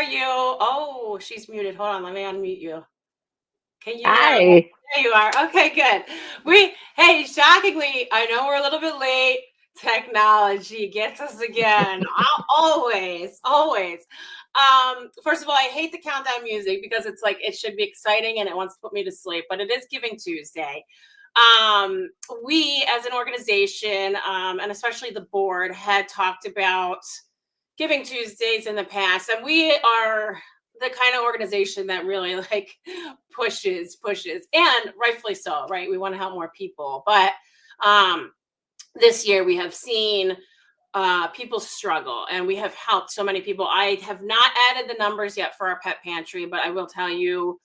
are you? Oh, she's muted. Hold on, let me unmute you. Can you? Hi. There you are. Okay, good. Hey, shockingly, I know we're a little bit late. Technology gets us again. Always, always. First of all, I hate the countdown music because it's like it should be exciting and it wants to put me to sleep, but it is Giving Tuesday. We as an organization, and especially the board, had talked about Giving Tuesdays in the past, and we are the kind of organization that really like pushes, and rightfully so, right? We want to help more people, but um, this year we have seen people struggle, and we have helped so many people. I have not added the numbers yet for our pet pantry, but I will tell you.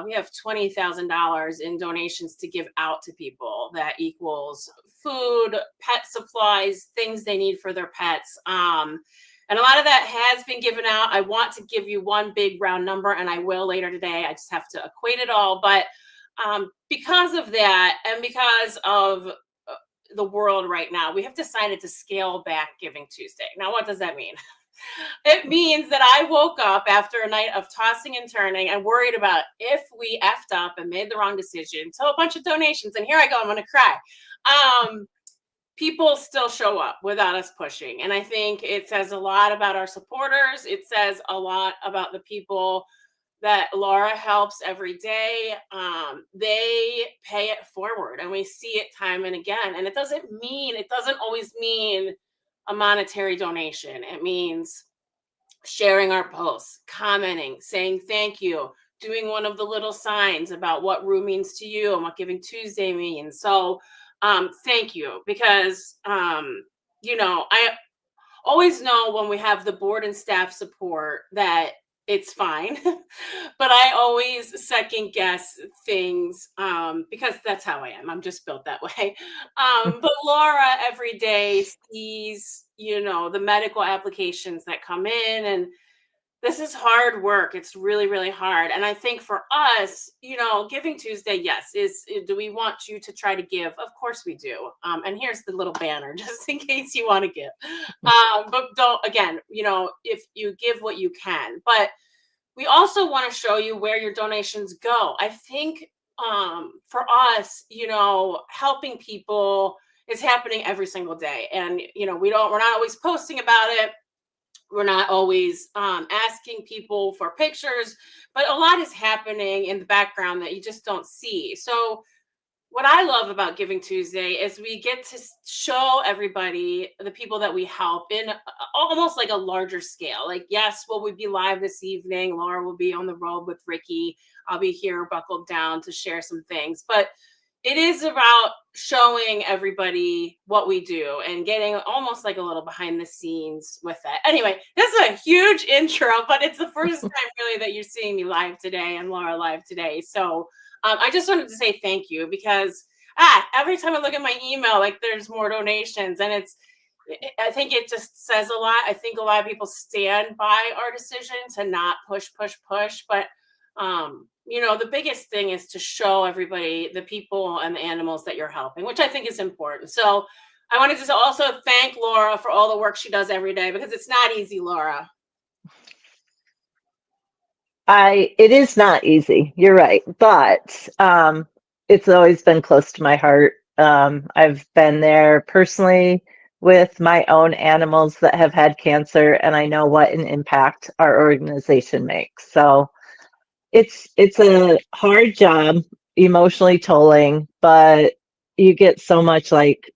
We have $20,000 in donations to give out to people. That equals food, pet supplies, things they need for their pets. And a lot of that has been given out. I want to give you one big round number, and I will later today. I just have to equate it all. But because of that, and because of the world right now, we have decided to scale back Giving Tuesday. Now, what does that mean? It means that I woke up after a night of tossing and turning and worried about if we effed up and made the wrong decision. So a bunch of donations, and here I go, I'm going to cry. People still show up without us pushing. And I think it says a lot about our supporters. It says a lot about the people that Laura helps every day. They pay it forward, and we see it time and again. And it doesn't always mean a monetary donation. It means sharing our posts, commenting, saying thank you, doing one of the little signs about what Rue means to you and what Giving Tuesday means. So thank you, because I always know when we have the board and staff support that it's fine. But I always second guess things because that's how I am. I'm just built that way. But Laura every day sees, the medical applications that come in, and this is hard work. It's really, really hard. And I think for us, Giving Tuesday, yes, do we want you to try to give? Of course we do. And here's the little banner just in case you want to give. But don't, again, if you give what you can. But we also want to show you where your donations go. I think for us, helping people is happening every single day. And, we're not always posting about it. We're not always asking people for pictures, but a lot is happening in the background that you just don't see. So what I love about Giving Tuesday is we get to show everybody, the people that we help, in almost like a larger scale. Like, yes, will we be live this evening? Laura will be on the road with Ricky. I'll be here buckled down to share some things. But it is about showing everybody what we do and getting almost like a little behind the scenes with it. Anyway, this is a huge intro, but it's the first time really that you're seeing me live today and Laura live today. So I just wanted to say thank you, because every time I look at my email, like there's more donations, and I think it just says a lot. I think a lot of people stand by our decision to not push, but the biggest thing is to show everybody, the people and the animals that you're helping, which I think is important. So I wanted to also thank Laura for all the work she does every day, because it's not easy, Laura. It is not easy. You're right, but it's always been close to my heart. I've been there personally with my own animals that have had cancer, and I know what an impact our organization makes. So it's a hard job, emotionally tolling, but you get so much like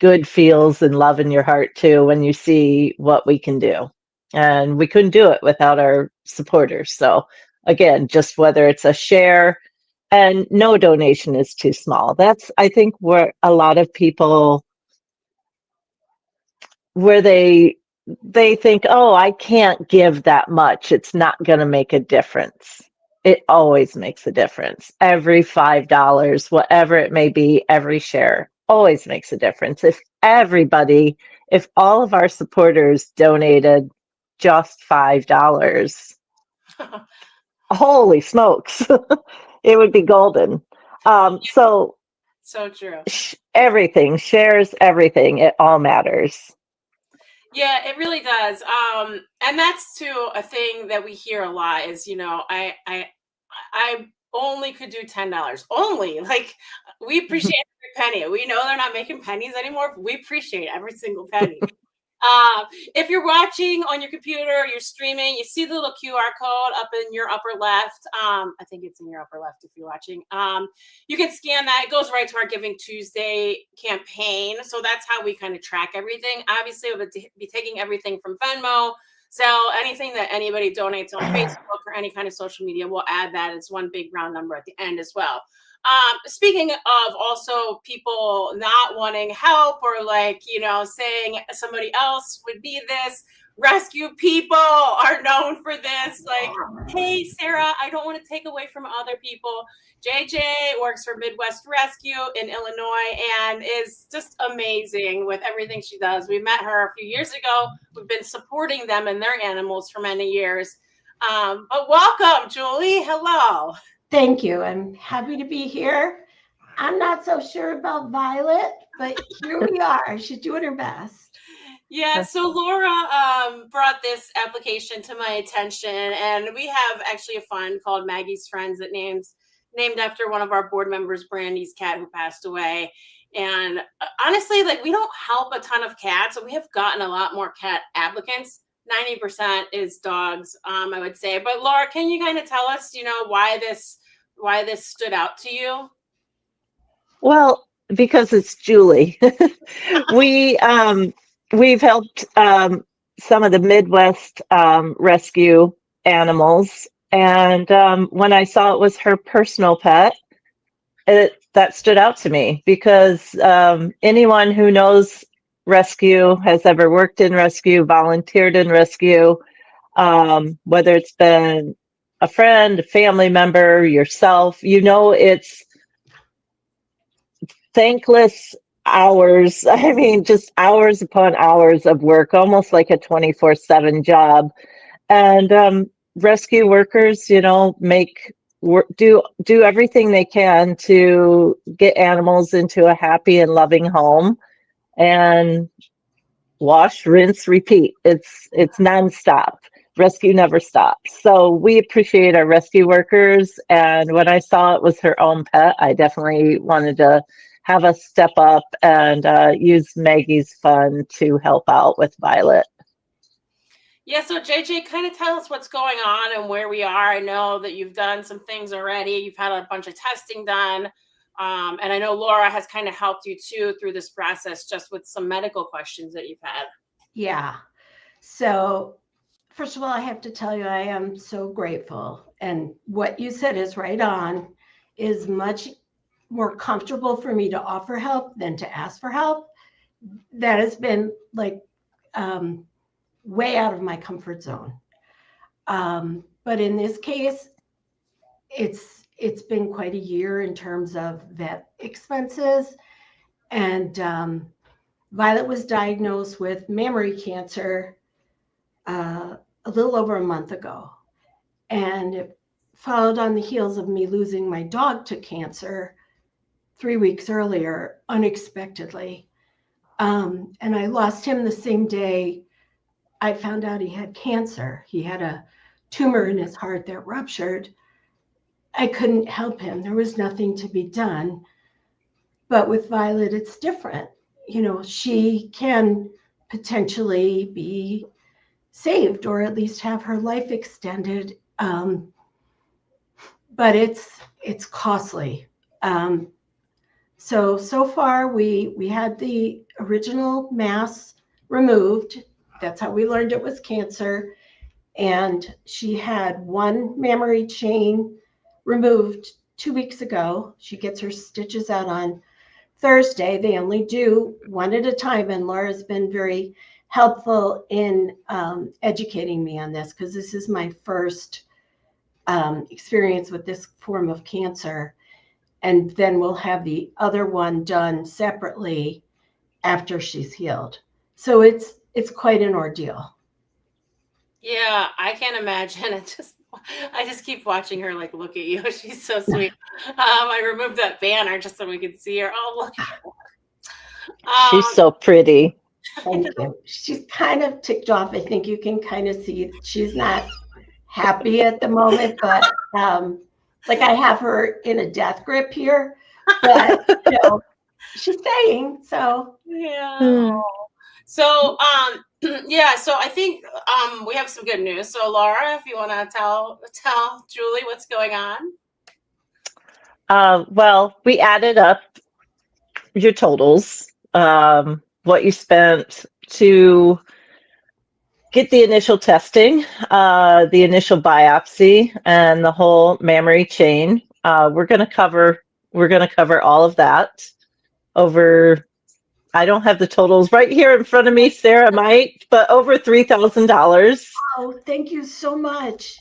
good feels and love in your heart too when you see what we can do. And we couldn't do it without our supporters. So again, just whether it's a share, and no donation is too small. That's, I think, where a lot of people, where they think, oh, I can't give that much, it's not going to make a difference. It always makes a difference. Every $5, whatever it may be, every share always makes a difference. If all of our supporters donated just $5, holy smokes, it would be golden. So So true. everything, shares everything. It all matters. Yeah, it really does. And that's too a thing that we hear a lot is, I only could do $10. Only. Like we appreciate every penny. We know they're not making pennies anymore, but we appreciate every single penny. If you're watching on your computer, you're streaming, you see the little QR code up in your upper left. I think it's in your upper left if you're watching. You can scan that. It goes right to our Giving Tuesday campaign. So that's how we kind of track everything. Obviously, we'll be taking everything from Venmo. So anything that anybody donates on Facebook or any kind of social media, we'll add that. It's one big round number at the end as well. Speaking of also people not wanting help or like, saying somebody else would be this, rescue people are known for this. Like, hey, Sarah, I don't want to take away from other people. JJ works for Midwest Rescue in Illinois and is just amazing with everything she does. We met her a few years ago. We've been supporting them and their animals for many years. But welcome, Julie. Hello. Thank you. I'm happy to be here. I'm not so sure about Violet, but here we are. She's doing her best. Yeah, so Laura brought this application to my attention, and we have actually a fund called Maggie's Friends that named after one of our board members, Brandy's cat who passed away. And honestly, like we don't help a ton of cats, so we have gotten a lot more cat applicants. 90% is dogs, I would say. But Laura, can you kind of tell us, why this stood out to you? Well, because it's Julie. we we've helped some of the Midwest rescue animals, and when I saw it was her personal pet, that stood out to me because anyone who knows rescue, has ever worked in rescue, volunteered in rescue, whether it's been a friend, a family member, yourself, it's thankless hours. I mean, just hours upon hours of work, almost like a 24/7 job. And rescue workers, make work, do everything they can to get animals into a happy and loving home, and wash, rinse, repeat. It's nonstop. Rescue never stops. So we appreciate our rescue workers. And when I saw it was her own pet, I definitely wanted to have us step up and use Maggie's Fund to help out with Violet. Yeah, so JJ, kind of tell us what's going on and where we are. I know that you've done some things already. You've had a bunch of testing done. And I know Laura has kind of helped you too through this process, just with some medical questions that you've had. Yeah. So, first of all, I have to tell you, I am so grateful. And what you said is right on, is much more comfortable for me to offer help than to ask for help. That has been like way out of my comfort zone. But in this case, it's been quite a year in terms of vet expenses. And Violet was diagnosed with mammary cancer a little over a month ago. And it followed on the heels of me losing my dog to cancer 3 weeks earlier, unexpectedly. And I lost him the same day I found out he had cancer. He had a tumor in his heart that ruptured. I couldn't help him. There was nothing to be done. But with Violet, it's different. She can potentially be saved or at least have her life extended. But it's costly. So far we had the original mass removed. That's how we learned it was cancer. And she had one mammary chain removed 2 weeks ago. She gets her stitches out on Thursday. They only do one at a time. And Laura's been very helpful in educating me on this because this is my first experience with this form of cancer. And then we'll have the other one done separately after she's healed. So it's quite an ordeal. Yeah, I can't imagine. I just keep watching her like look at you. She's so sweet. I removed that banner just so we could see her. Oh, look at her. She's so pretty. Thank you. She's kind of ticked off. I think you can kind of see she's not happy at the moment, but like I have her in a death grip here, but she's staying. So Yeah. Hmm. So yeah, so I think we have some good news. So Laura, if you want to tell Julie what's going on. Well, we added up your totals, what you spent to get the initial testing, the initial biopsy, and the whole mammary chain. We're going to cover all of that over. I don't have the totals right here in front of me. Sarah might, but over $3,000. oh, thank you so much.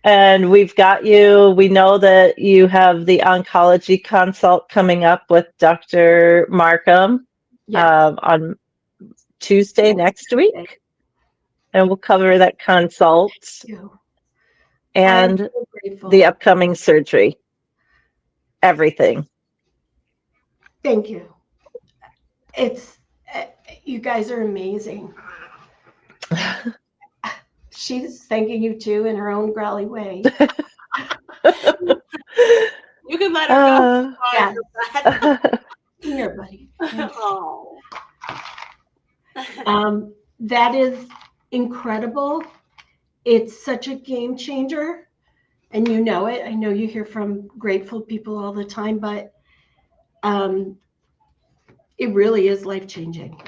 And we've got you. We know that you have the oncology consult coming up with Dr. Markham Yeah. on Tuesday next week. And we'll cover that consult and so grateful. the upcoming surgery. Everything. Thank you. It's you guys are amazing. She's thanking you too in her own growly way. You can let her go. Yeah. Here, buddy. Oh. That is incredible. It's such a game changer, and you know it. I know you hear from grateful people all the time, but it really is life changing.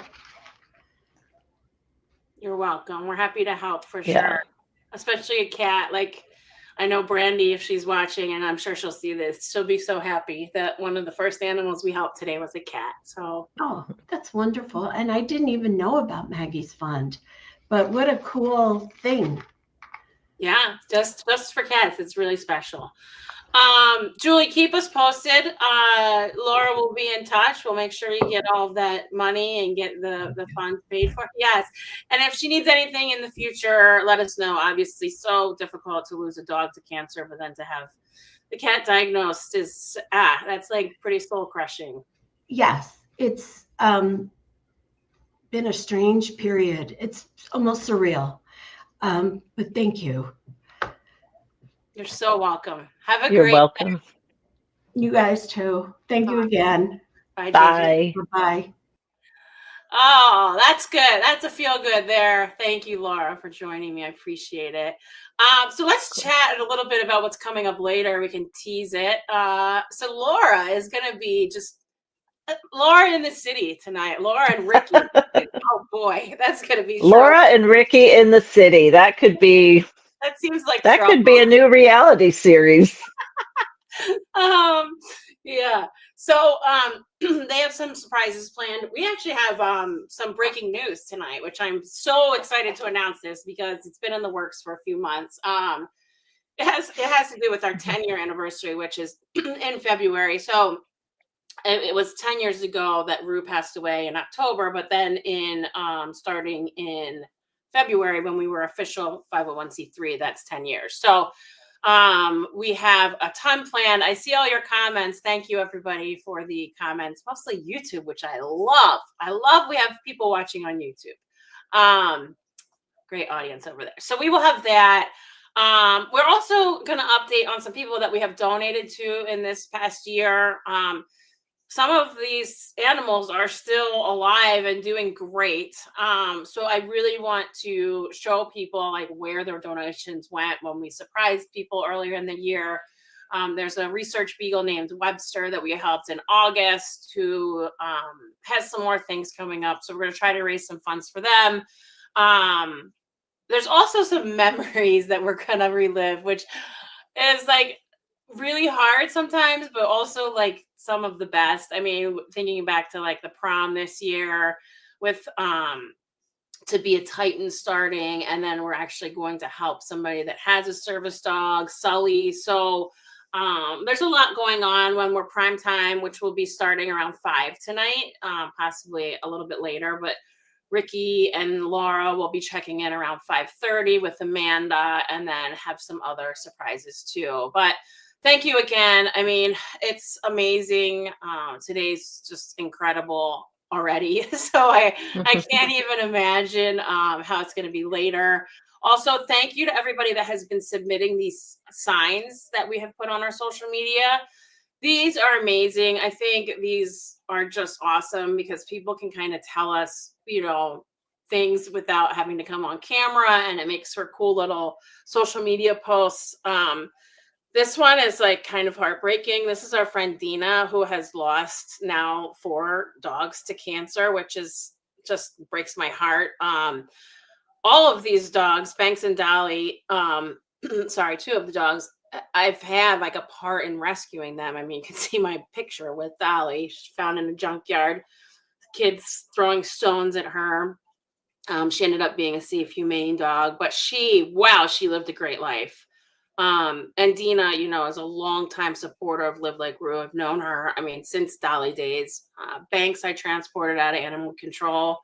You're welcome. We're happy to help for Yeah. sure. Especially a cat. Like, I know Brandy, if she's watching, and I'm sure she'll see this, she'll be so happy that one of the first animals we helped today was a cat. So, oh, that's wonderful. And I didn't even know about Maggie's Fund, but what a cool thing. Yeah, just for cats, it's really special. Julie, keep us posted. Laura will be in touch. We'll make sure you get all of that money and get the funds paid for. Yes. And if she needs anything in the future, let us know. Obviously, so difficult to lose a dog to cancer, but then to have the cat diagnosed is that's like pretty soul crushing. Yes, it's been a strange period. It's almost surreal. But thank you. You're so welcome. Have a You're great welcome. day. You guys too. Thank you again. Bye. Bye. Bye. Oh, that's good. That's a feel good there. Thank you, Laura, for joining me. I appreciate it. So let's chat a little bit about what's coming up later. We can tease it. So Laura is going to be just Laura in the city tonight. Laura and Ricky. Oh boy, that's going to be Laura and Ricky in the city. That could be. That seems like that trouble. could be a new reality series. Yeah. So they have some surprises planned. We actually have some breaking news tonight, which I'm so excited to announce this because it's been in the works for a few months. It has to do with our 10-year anniversary, which is in February. So it was 10 years ago that Rue passed away in October, but then in starting in February when we were official 501c3, that's 10 years. So we have a ton planned. I see all your comments. Thank you everybody for the comments, mostly YouTube, which I love. We have people watching on YouTube. Great audience over there. So we will have that. We're also going to update on some people that we have donated to in this past year. Some of these animals are still alive and doing great. So I really want to show people like where their donations went when we surprised people earlier in the year. There's a research beagle named Webster that we helped in August who has some more things coming up. So we're going to try to raise some funds for them. There's also some memories that we're going to relive, which is like really hard sometimes, but also like some of the best. I mean, thinking back to like the prom this year with To Be a Titan starting, and then we're actually going to help somebody that has a service dog, Sully. So there's a lot going on when we're prime time, which will be starting around 5 tonight, possibly a little bit later, but Ricky and Laura will be checking in around 5:30 with Amanda, and then have some other surprises too. But thank you again. I mean, it's amazing. Today's just incredible. already. So I can't even imagine how it's going to be later. Also, thank you to everybody that has been submitting these signs that we have put on our social media. These are amazing. I think these are just awesome because people can kind of tell us, things without having to come on camera, and it makes for cool little social media posts. This one is like kind of heartbreaking. This is our friend Dina, who has lost now 4 dogs to cancer, which is just breaks my heart. All of these dogs, Banks and Dolly, sorry, 2 of the dogs, I've had like a part in rescuing them. I mean, you can see my picture with Dolly. She's found in a junkyard, kids throwing stones at her. She ended up being a safe, humane dog, but she lived a great life. And Dina, is a longtime supporter of Live Like Rue. I've known her, since Dolly days. Banks, I transported out of animal control.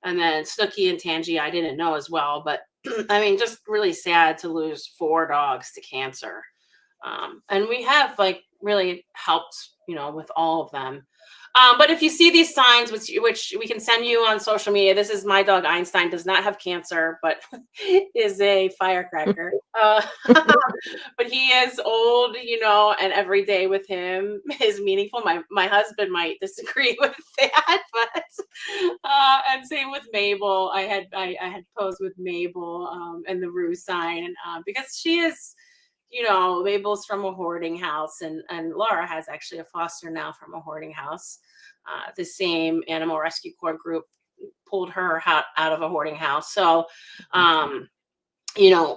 And then Snooky and Tangy, I didn't know as well. But just really sad to lose 4 dogs to cancer. And we have really helped, with all of them. But if you see these signs, which we can send you on social media, this is my dog Einstein, does not have cancer, but is a firecracker. But he is old, and every day with him is meaningful. My husband might disagree with that, but and same with Mabel. I had posed with Mabel and the Rue sign because she is. Mabel's from a hoarding house, and Laura has actually a foster now from a hoarding house. The same Animal Rescue Corps group pulled her out of a hoarding house. So,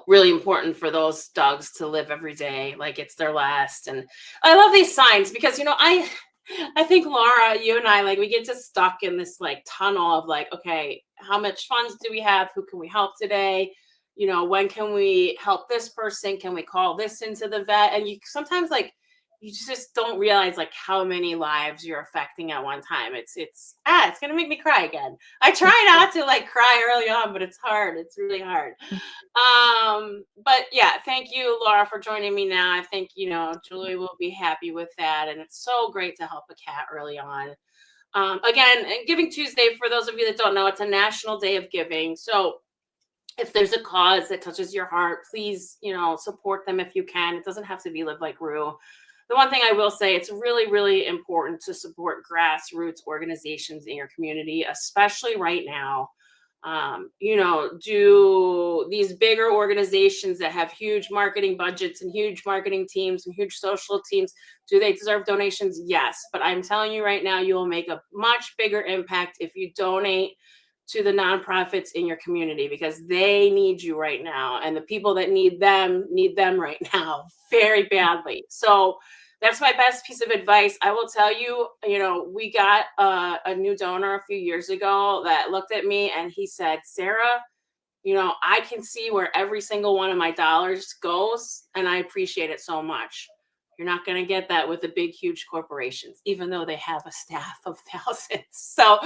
really important for those dogs to live every day like it's their last. And I love these signs because, I think, Laura, you and I, we get just stuck in this tunnel of okay, how much funds do we have? Who can we help today? When can we help this person? Can we call this into the vet? And you sometimes you just don't realize how many lives you're affecting at one time. It's going to make me cry again. I try not to cry early on, but it's hard. It's really hard. But yeah, thank you, Laura, for joining me now. I think, Julie will be happy with that. And it's so great to help a cat early on. Again, Giving Tuesday, for those of you that don't know, it's a national day of giving. So if there's a cause that touches your heart, please, support them if you can. It doesn't have to be Live Like Rue. The one thing I will say, it's really, really important to support grassroots organizations in your community, especially right now. Do these bigger organizations that have huge marketing budgets and huge marketing teams and huge social teams, do they deserve donations? Yes. But I'm telling you right now, you will make a much bigger impact if you donate to the nonprofits in your community, because they need you right now. And the people that need them right now very badly. So that's my best piece of advice. I will tell you, we got a new donor a few years ago that looked at me and he said, Sarah, I can see where every single one of my dollars goes, and I appreciate it so much. You're not going to get that with the big, huge corporations, even though they have a staff of thousands. So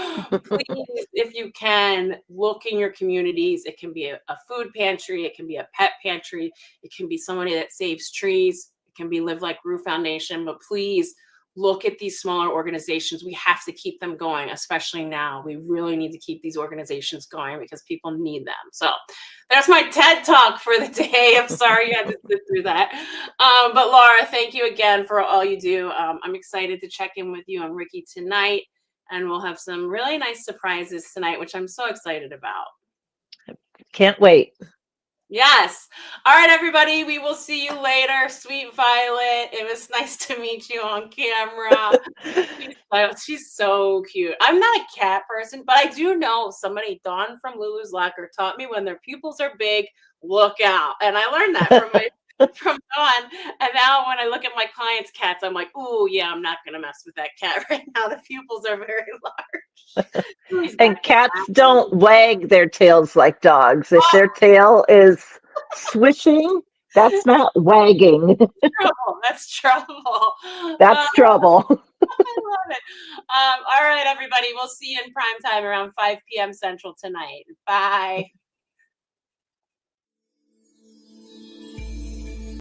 please, if you can, look in your communities. It can be a food pantry. It can be a pet pantry. It can be somebody that saves trees. It can be Live Like Rue Foundation. But please look at these smaller organizations. We have to keep them going, especially now. We really need to keep these organizations going because people need them. So that's my TED Talk for the day. I'm sorry you had to sit through that. But Laura, thank you again for all you do. I'm excited to check in with you and Ricky tonight, and we'll have some really nice surprises tonight, which I'm so excited about. Can't wait. Yes. All right, everybody. We will see you later. Sweet Violet, it was nice to meet you on camera. She's so cute. I'm not a cat person, but I do know somebody, Dawn from Lulu's Locker, taught me when their pupils are big, look out. And I learned that from Dawn. And now when I look at my clients' cats, I'm like, ooh, yeah, I'm not going to mess with that cat right now. The pupils are very large. And cats don't wag their tails like dogs. If their tail is swishing, that's not wagging. That's trouble. That's trouble. I love it. All right, everybody. We'll see you in prime time around 5 p.m. Central tonight. Bye.